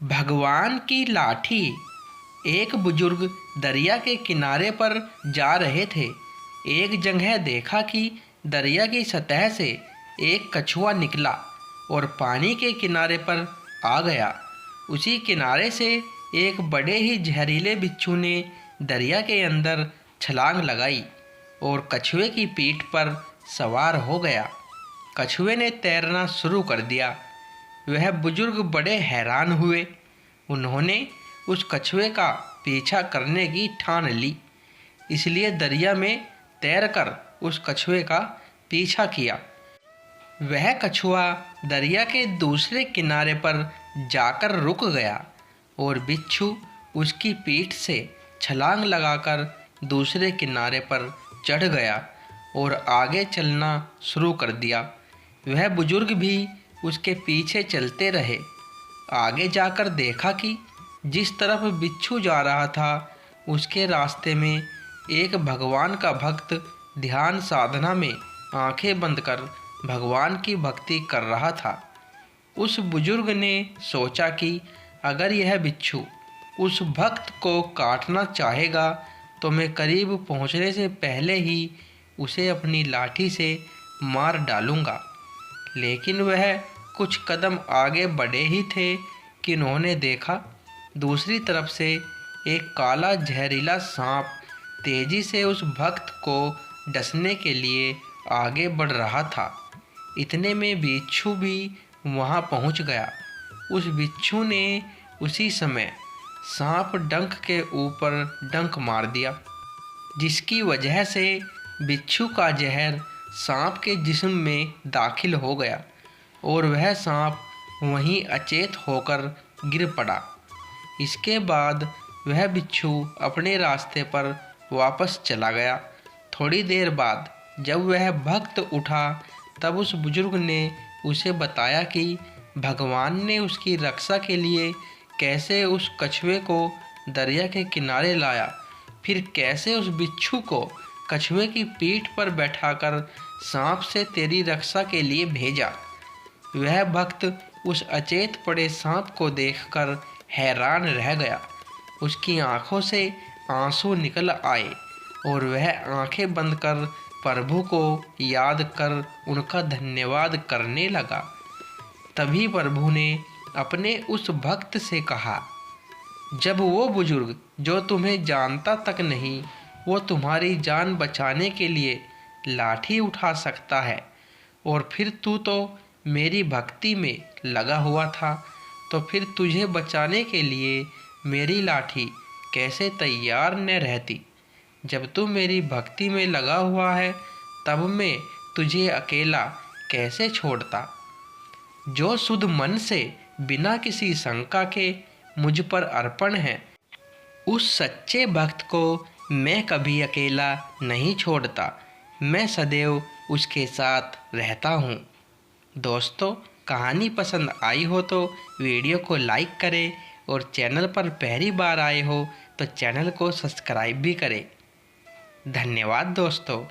भगवान की लाठी। एक बुजुर्ग दरिया के किनारे पर जा रहे थे। एक जगह देखा कि दरिया की सतह से एक कछुआ निकला और पानी के किनारे पर आ गया। उसी किनारे से एक बड़े ही जहरीले बिच्छू ने दरिया के अंदर छलांग लगाई और कछुए की पीठ पर सवार हो गया। कछुए ने तैरना शुरू कर दिया। वह बुजुर्ग बड़े हैरान हुए। उन्होंने उस कछुए का पीछा करने की ठान ली, इसलिए दरिया में तैरकर उस कछुए का पीछा किया। वह कछुआ दरिया के दूसरे किनारे पर जाकर रुक गया और बिच्छू उसकी पीठ से छलांग लगाकर दूसरे किनारे पर चढ़ गया और आगे चलना शुरू कर दिया। वह बुजुर्ग भी उसके पीछे चलते रहे। आगे जाकर देखा कि जिस तरफ बिच्छू जा रहा था उसके रास्ते में एक भगवान का भक्त ध्यान साधना में आंखें बंद कर भगवान की भक्ति कर रहा था। उस बुजुर्ग ने सोचा कि अगर यह बिच्छू उस भक्त को काटना चाहेगा तो मैं करीब पहुंचने से पहले ही उसे अपनी लाठी से मार डालूंगा। लेकिन वह कुछ कदम आगे बढ़े ही थे कि उन्होंने देखा दूसरी तरफ से एक काला जहरीला सांप तेजी से उस भक्त को डसने के लिए आगे बढ़ रहा था। इतने में बिच्छू भी वहां पहुंच गया। उस बिच्छू ने उसी समय सांप डंक के ऊपर डंक मार दिया, जिसकी वजह से बिच्छू का जहर सांप के जिस्म में दाखिल हो गया और वह सांप वहीं अचेत होकर गिर पड़ा। इसके बाद वह बिच्छू अपने रास्ते पर वापस चला गया। थोड़ी देर बाद जब वह भक्त उठा तब उस बुजुर्ग ने उसे बताया कि भगवान ने उसकी रक्षा के लिए कैसे उस कछुए को दरिया के किनारे लाया, फिर कैसे उस बिच्छू को कछुए की पीठ पर बैठाकर सांप से तेरी रक्षा के लिए भेजा। वह भक्त उस अचेत पड़े सांप को देखकर हैरान रह गया। उसकी आंखों से आंसू निकल आए और वह आंखें बंद कर प्रभु को याद कर उनका धन्यवाद करने लगा। तभी प्रभु ने अपने उस भक्त से कहा, जब वो बुजुर्ग जो तुम्हें जानता तक नहीं वो तुम्हारी जान बचाने के लिए लाठी उठा सकता है और फिर तू तो मेरी भक्ति में लगा हुआ था, तो फिर तुझे बचाने के लिए मेरी लाठी कैसे तैयार न रहती। जब तू मेरी भक्ति में लगा हुआ है तब मैं तुझे अकेला कैसे छोड़ता। जो शुद्ध मन से बिना किसी शंका के मुझ पर अर्पण है, उस सच्चे भक्त को मैं कभी अकेला नहीं छोड़ता। मैं सदैव उसके साथ रहता हूँ। दोस्तों, कहानी पसंद आई हो तो वीडियो को लाइक करें और चैनल पर पहली बार आए हो तो चैनल को सब्सक्राइब भी करें। धन्यवाद दोस्तों।